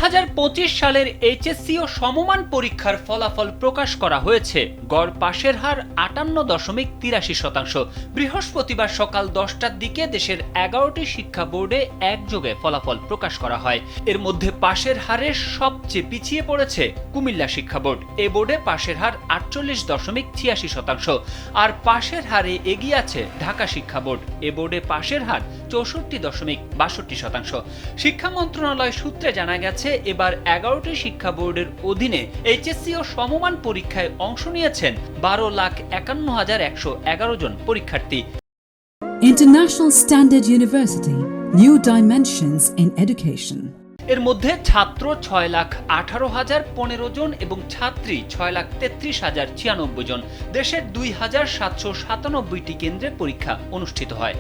2025 সালের এইচএসসি ও সমমান পরীক্ষার ফলাফল প্রকাশ করা হয়েছে। গড় পাশের হার 58.83%। বৃহস্পতিবার সকাল 10টার দিকে দেশের 11টি শিক্ষা বোর্ডে একযোগে ফলাফল প্রকাশ করা হয়। এর মধ্যে পাশের হারে সবচেয়ে পিছিয়ে পড়েছে কুমিল্লা শিক্ষা বোর্ড। এ বোর্ডে পাশের হার 48.86%। আর পাশের হারে এগিয়ে আছে ঢাকা শিক্ষা বোর্ড। এ বোর্ডে পাশের হার 64.62%। শিক্ষা মন্ত্রণালয় সূত্রে জানা গেছে, এবার 11টি শিক্ষা বোর্ডের অধীনে এইচএসসি ও সমমান পরীক্ষায় অংশ নিয়েছেন 12,51,111 জন পরীক্ষার্থী। International Standard University, New Dimensions in Education. এর মধ্যে ছাত্র 6,18,015 জন এবং ছাত্রী 6,33,096 জন। দেশের 2,797টি কেন্দ্রে পরীক্ষা অনুষ্ঠিত হয়।